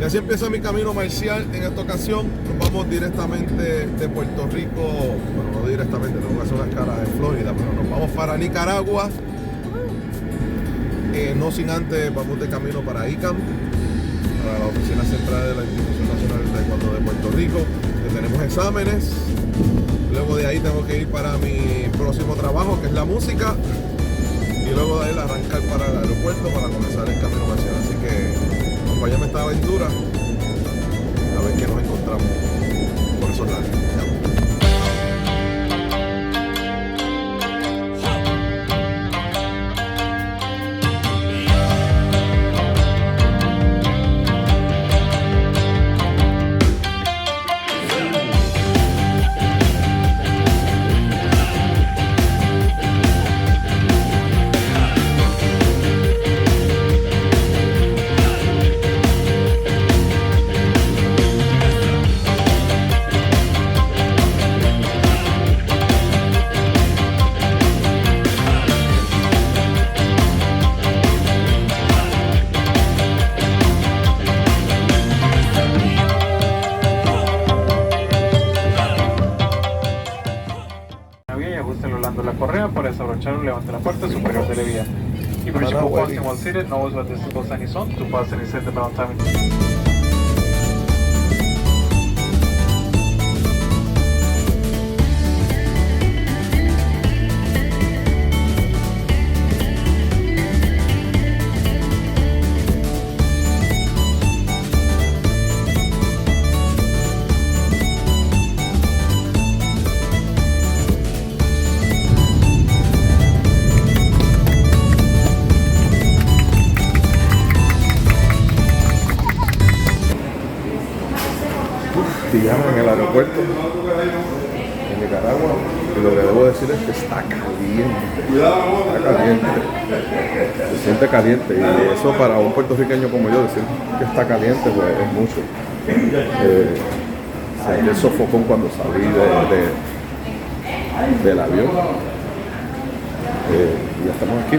Y así empieza mi camino marcial. En esta ocasión nos vamos directamente de Puerto Rico, bueno, no directamente, tengo que hacer una escala en Florida, pero nos vamos para Nicaragua. No sin antes vamos de camino para ICAM, para la oficina central de la Institución Nacional de Taekwondo de Puerto Rico, que tenemos exámenes. Luego de ahí tengo que ir para mi próximo trabajo, que es la música, y luego de ahí arrancar para el aeropuerto para comenzar el camino marcial. Así que acompáñame esta aventura a ver qué nos encontramos por esos lados. La correa para desabrochar o levantar la parte superior de la vía. Y por ejemplo, cuando se seated, no was what this was any son to pass any set about time. Pillamos en el aeropuerto en Nicaragua y lo que debo decir es que está caliente, se siente caliente y eso para un puertorriqueño como yo decir que está caliente pues es mucho. Sentí el sofocón cuando salí del avión y ya estamos aquí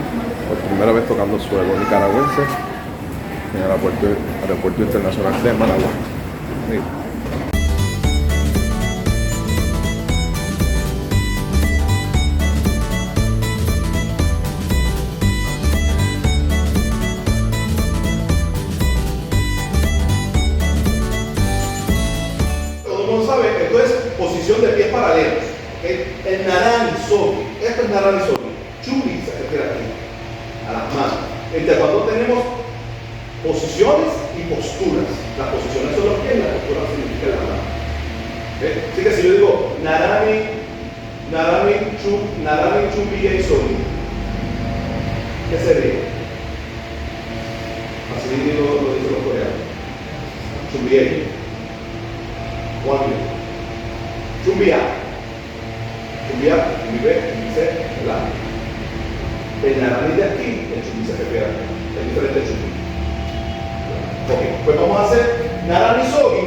por primera vez tocando suelo nicaragüense en el aeropuerto internacional de Managua. Esto es posición de pies paralelos. El narani sogi, esto es narani sogi. Chumi se refiere aquí, a las manos. En taekwondo tenemos posiciones y posturas. Las posiciones son los pies, la postura significa la mano. Así que si yo digo narani chumi y sogi, ¿qué sería? Así lo dicen los coreanos. Chumi. Chumbia, mi B, mi C, ¿verdad? El narani de aquí, el chumbi se refiere a es diferente chumbi. Ok, pues vamos a hacer narani sogi,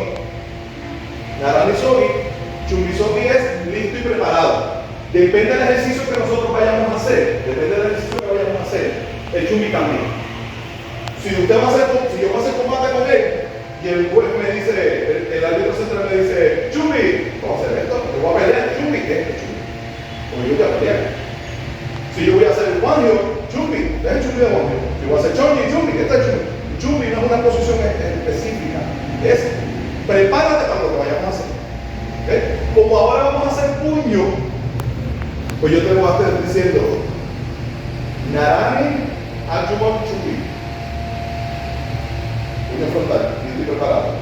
chumbi sogi es listo y preparado. Depende del ejercicio que nosotros vayamos a hacer, el chumbi cambia. Si yo voy a hacer combate con él, y el juez me dice, el árbitro central me dice, Chumbi, vamos a hacer esto, yo voy a pelear, Chumbi, ¿qué es Chumbi? Como yo voy a pelear. Si yo voy a hacer el Wanyo, Chumbi, ¿qué es el Chumbi de Wanyo? Si voy a hacer Chonji, Chumbi, ¿qué es el Chumbi? Chumbi no es una posición específica, es prepárate para lo que vayamos a hacer. ¿Okay? Como ahora vamos a hacer puño, pues yo te voy a estar diciendo, Narani, Ajumon, Chumbi. Puño frontal. Estoy preparado.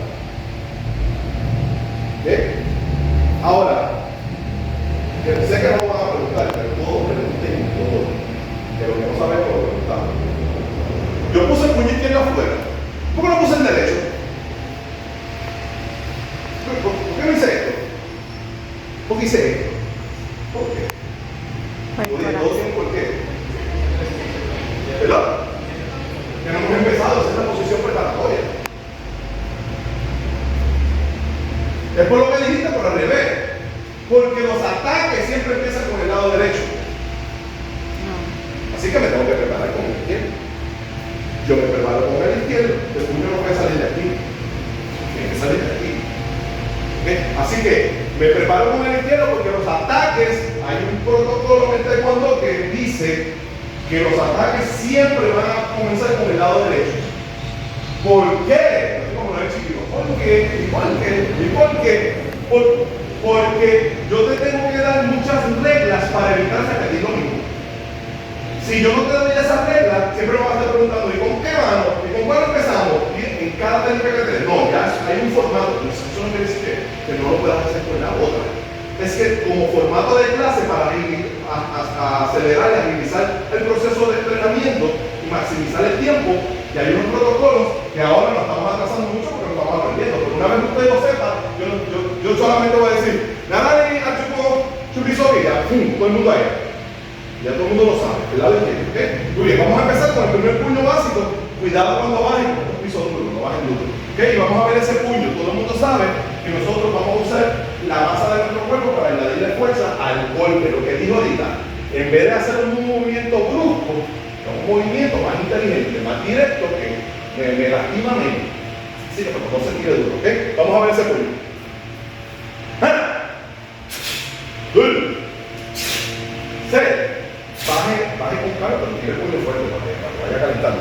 ¿Okay? Ahora, que sé que no van a preguntar, pero todos pregunten, todos. Que lo que no sabemos lo preguntamos. Yo puse el puño izquierdo afuera. ¿Por qué no puse el derecho? ¿Por qué no hice esto? ¿Por qué hice esto? ¿Por qué? Todos tienen por qué. ¿Verdad? Que no hemos empezado a hacer la posición preparatoria. Es por lo que dijiste, por al revés. Porque los ataques siempre empiezan con el lado derecho. Así que me tengo que preparar con el izquierdo. Yo me preparo con el izquierdo, el puño no puede salir de aquí. Me preparo con el izquierdo porque los ataques, hay un protocolo en taekwondo que dice que los ataques siempre van a comenzar con el lado derecho. ¿Por qué? Así como lo he chiquito. ¿Por qué? Porque yo te tengo que dar muchas reglas para evitar repetir lo mismo. Si yo no te doy esas reglas, siempre me vas a estar preguntando, ¿y con qué mano? ¿Y con cuál empezamos? Y en cada técnica que tenés. No, ya hay un formato. Eso no quiere decir que no lo puedas hacer con la otra. Es que como formato de clase para acelerar y agilizar el proceso de entrenamiento y maximizar el tiempo, y hay unos protocolos que ahora nos estamos atrasando mucho porque nos estamos aprendiendo. Pero una vez que usted lo sepa, yo solamente voy a decir, Narani, Achuko, Chupisoki, ya, todo el mundo ahí. Ya todo el mundo lo sabe, el lado izquierdo, ¿ok? Muy bien, vamos a empezar con el primer puño básico. Cuidado cuando bajen, piso duro, no bajen duro. ¿Ok? Y vamos a ver ese puño. Todo el mundo sabe que nosotros vamos a usar la masa de nuestro cuerpo para añadirle fuerza al golpe. Lo que dijo ahorita, en vez de hacer un movimiento brusco, un movimiento más inteligente, más directo, que me lastima menos. Así que no se tire duro, ¿ok? Vamos a ver ese puño. Baje con calma, pero tire el puño fuerte para que vaya calentando.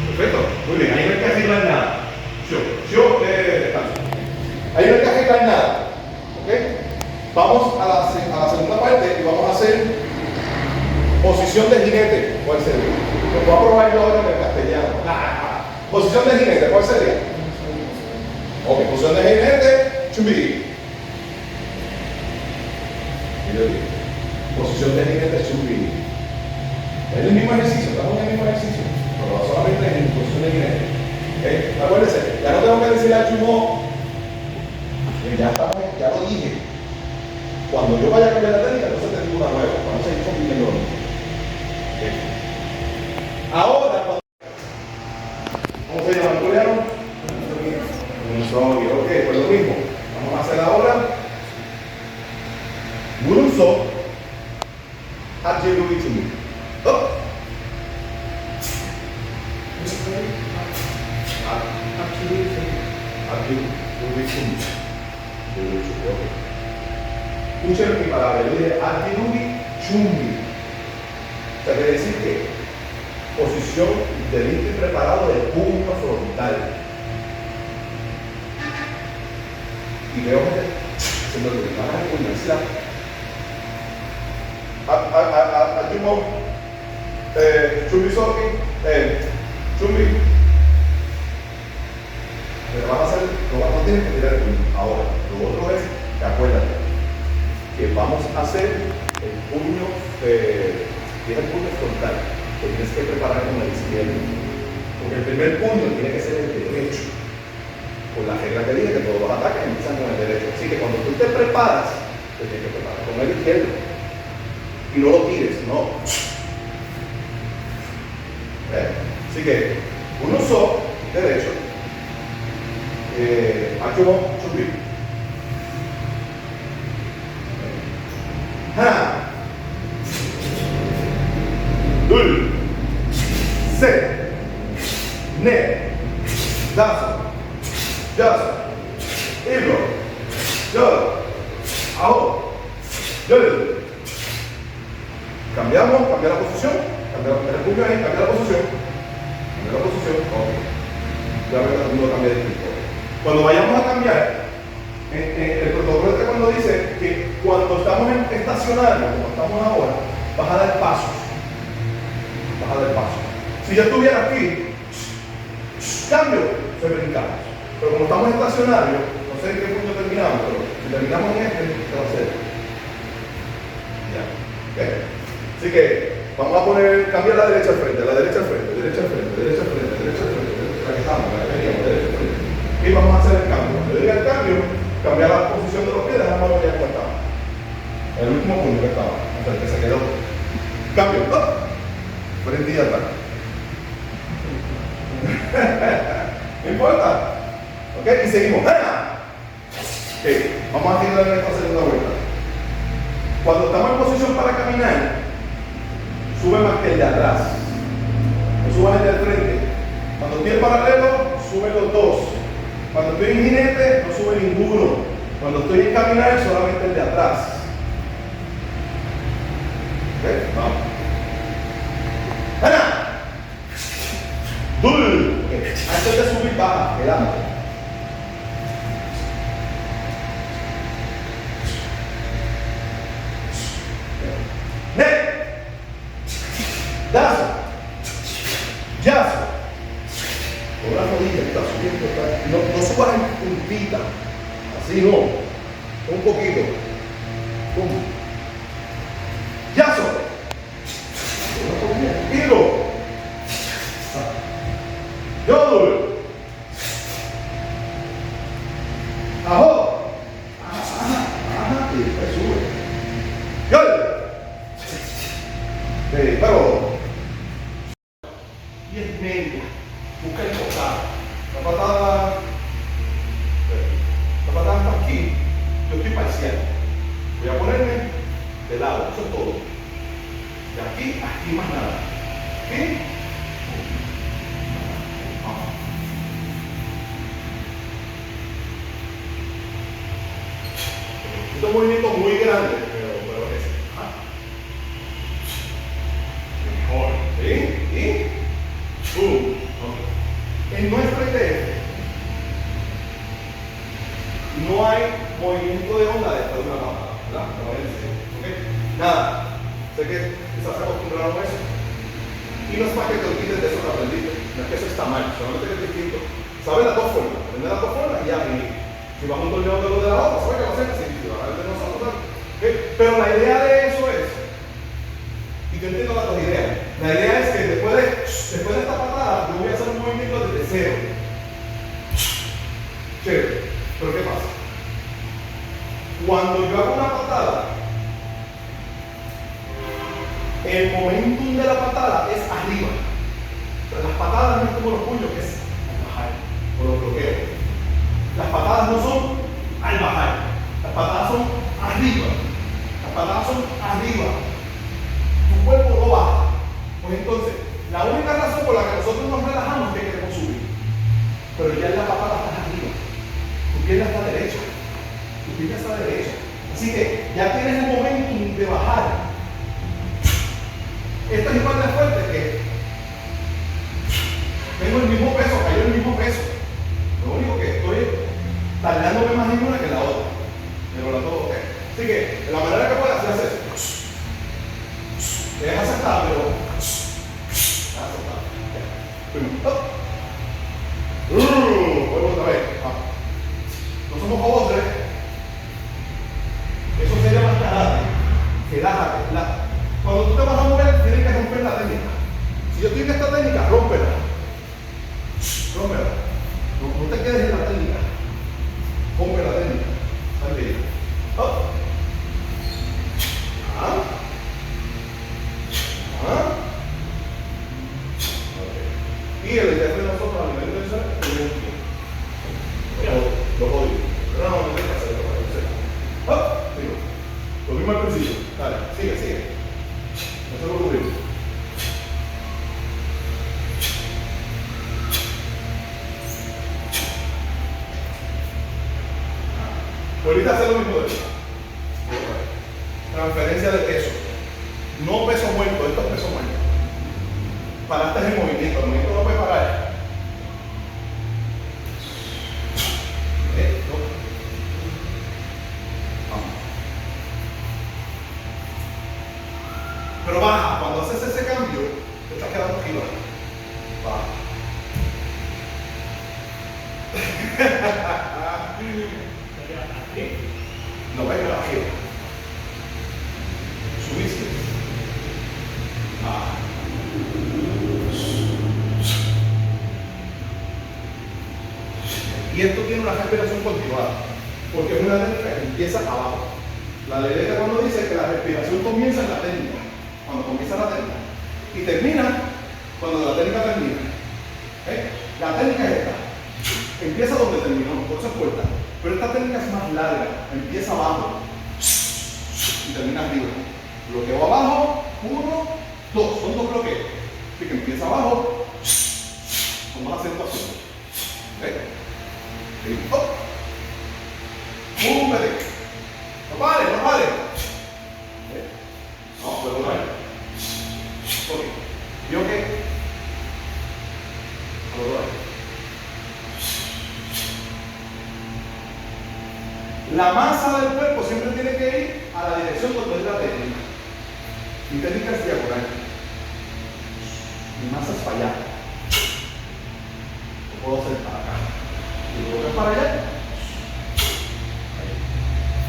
Perfecto, muy bien, ahí no hay que arreglar nada. Ahí no hay que arreglar nada. ¿Ok? Vamos a la segunda parte y vamos a hacer posición de jinete. ¿Cuál sería? Lo voy a probar yo ahora en el castellano. Posición de jinete, ¿cuál sería? Ok, posición de jinete, chumbi. Posición de jinete, chumbi. Es el mismo ejercicio, estamos en el mismo ejercicio, pero solamente en posición de jinete. ¿Okay? Acuérdense, ya no tengo que decirle a Chumo, ya lo dije. Cuando yo vaya a cambiar la técnica, entonces te digo una nueva, para no seguir compitiendo lo mismo. ¿Okay? Ahora, ¿cómo se llama el coreano? Ok, pues lo mismo. Vamos a hacer ahora Murunso Hachirugi Chumi. Escuchen mi palabra, yo dije Hachirugi Chumi. O sea, quiere decir que posición de listo y preparado de punto frontal. Y veo que se me olvidaba la universidad. Ayumo, Chubisoki, Chumbi. Pero vas a hacer, no tienes que tirar el puño. Ahora, lo otro es que acuérdate que vamos a hacer el puño, tiene el puño frontal, que tienes que preparar con el izquierdo. Porque el primer puño tiene que ser el derecho. Por la regla que dije que todos los ataques empiezan con el derecho. Así que cuando tú te preparas, te tienes que preparar con el izquierdo. Y no lo tires, no. Así que uno uso derecho, Achumo, Chumbi. Dul, Se, Ne, Dazo, Yazo, Ibro, Yod, Aho, Yod. Cambiamos, cambiar la posición, cambiar el puño ahí, cambiar la posición. Ok. Ya me lo cambié de tipo. Cuando vayamos a cambiar, el protocolo de cuando dice que cuando estamos en estacionario, como estamos ahora, vas a dar pasos. Si yo estuviera aquí, cambio, se brincamos. Pero como estamos estacionarios, no sé en qué punto terminamos, pero si terminamos en este, ¿qué va a ser? Ya. Okay. Así que vamos a cambiar la derecha al frente, la derecha al frente. La que estamos, la que veníamos, derecha al frente. Y vamos a hacer el cambio. Cuando yo diga el cambio, cambiar la posición de los pies, dejar más ya como estaba. El último punto que estaba, hasta el que se quedó. Cambio. Frente y atrás. No importa. Ok, y seguimos. Ok, vamos a tirar esta segunda vuelta. Cuando estamos en posición para caminar, sube más que el de atrás. No subas el del frente. Cuando estoy en paralelo, suben los dos. Cuando estoy en jinete, no sube ninguno. Cuando estoy en caminar, solamente el de atrás. ¿Ok? Vamos. ¡Ana! ¡Dul! Antes de subir, baja. Quedamos. Dazo, yazo, con la rodilla que está subiendo, no subas en puntita, así no, un poquito, pum, yazo, hilo, yodul, ajo, y después sube, yodul, pero 10 media, busca el costado. La patada está aquí, yo estoy parcial. Voy a ponerme de lado, eso es todo. De aquí más nada. ¿Aquí? Este es un movimiento muy grande, pero es. Mejor. ¿Sí? ¿Y? ¡Bum! En nuestro ITF no hay movimiento de onda después de una patada, ¿verdad? ¿Okay? Nada. Sé que estás acostumbrado a eso. Y no es para que te olvides de eso que aprendiste. No es que eso está mal, solamente que es distinto. Sabes las dos formas, aprender las dos formas y ya vení. Si vas a un torneo de los de la otra, sabes que va a ser así. Si vas a ver de nosotros, ¿okay? Pero la idea de eso es, y yo entiendo las dos ideas. La idea es que después de esta patada, yo voy a hacer un movimiento desde cero. Chévere. Pero ¿qué pasa? Cuando yo hago una patada, el momentum de la patada es arriba. Pero las patadas no es como los puños, que es al bajar, o los bloqueos. Las patadas no son al bajar. Las patadas son arriba. Las patadas son arriba. Tu cuerpo no baja. Pues entonces, la única razón por la que nosotros nos relajamos es que queremos subir. Pero ya en la patada está arriba. Tu pierna está derecha. Tu pierna está derecha. Así que ya tienes el momentum de bajar. Esto es igual de fuerte que tengo el mismo peso, cayó el mismo peso. Lo único que estoy tardándome más en una que en la otra. Pero la todo ok. Así que de la manera que puedas hacer eso. Te dejas aceptar, pero aceptar. Vuelvo otra vez. No somos robots, eso se llama karate. Relájate. Cuando tú te vas a mover, tienes que romper la técnica. Si yo estoy en esta técnica, rómpela. Rómpela. No te quedes en la técnica. Rompe la técnica. Sal de ahí. Y el ITF de nosotros a nivel de eso es un tiempo. Lo jodí. Pero no tienes que hacerlo para que digo. Lo mismo al principio. Dale, sigue. No se lo ocurrió. Ahorita hacer lo mismo de eso. Transferencia de peso. No peso muerto, esto es peso muerto. Paraste el movimiento no puede parar. Vamos. Pero baja, cuando haces ese cambio, te estás quedando arriba. Baja. No va a ir arriba. Subiste. Baja. Y esto tiene una respiración continuada, porque es una técnica que empieza abajo. La ley de cuando dice que la respiración comienza en la técnica, cuando comienza la técnica, y termina cuando la técnica termina. La técnica es esta, empieza donde terminó, por eso es corta, pero esta técnica es más larga, empieza abajo. y termina arriba. Bloqueo abajo, 1, 2, son 2 bloqueos. Así que empieza abajo, con más acentuación. ¿Ves? ¡Múmbete! ¡No pare, no pare! ¿Ves? No, puedo parar. Ok. ¿Vio qué? Puedo parar. La masa del cuerpo siempre tiene que ir a la dirección donde es la técnica. Mi técnica es diagonal. Mi masa es para allá. Lo puedo hacer para acá. Y luego es para allá. Ahí.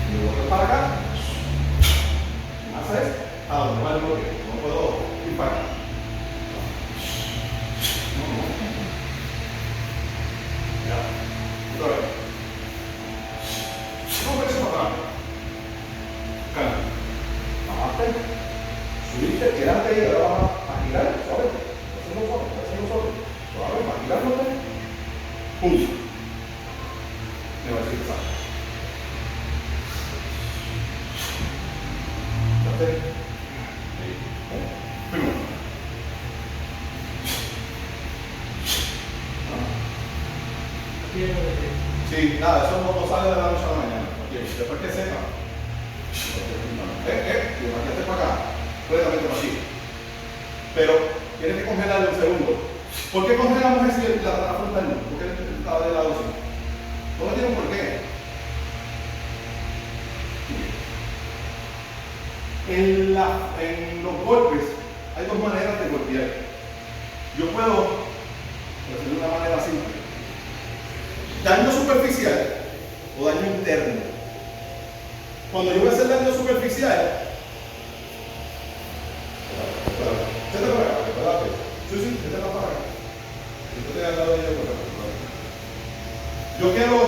Y luego es para acá. Mi masa es a donde va el bloque. No puedo ir para acá. Ya. Otra vez. No me para atrás. Calma. Bajaste. Subiste, quedaste ahí, ahora vas a girar, suave. Haciendo suave. Suave, para girándote. ¡Pum! Me va a decir que sale. ¿Date? Primero. Sí, nada, eso no sale de la noche a la mañana. Después que sepa. Y bajaste para acá. Completamente para aquí. Pero tienes que congelarlo un segundo. ¿Por qué congelamos la frontal no? ¿Por qué estaba de lado así? No tiene un porqué. En los golpes hay dos maneras de golpear. Yo puedo hacer de una manera simple. Daño superficial o daño interno. Cuando yo voy a hacer daño superficial, yo quiero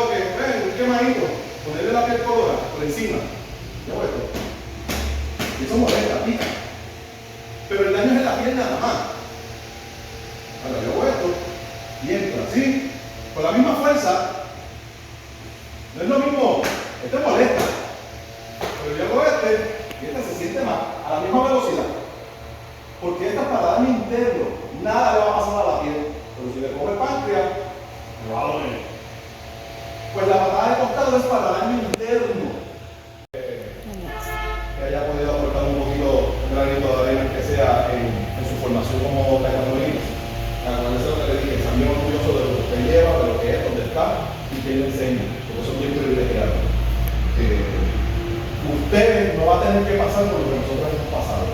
que un quemadito, ponerle la piel colora por encima. Yo hago esto. Y eso molesta, pica. Pero el daño es en la piel nada más. Ahora yo hago esto y entra así, con la misma fuerza. No es lo mismo, este molesta. Pero yo hago y este se siente más, a la misma velocidad. Porque esta es para daño interno, nada le va a pasar a la piel. Pero si le coge el páncreas, me va a doler. Pues la patada de costado es para daño interno. Que haya podido aportar un poquito, un granito de arena que sea en su formación como taekwondoíno. Acuérdense lo que le dije, están bien orgullosos de lo que usted lleva, de lo que es, dónde está y qué le enseña. Porque son bien privilegiados. Ustedes no van a tener que pasar por lo que nosotros hemos pasado.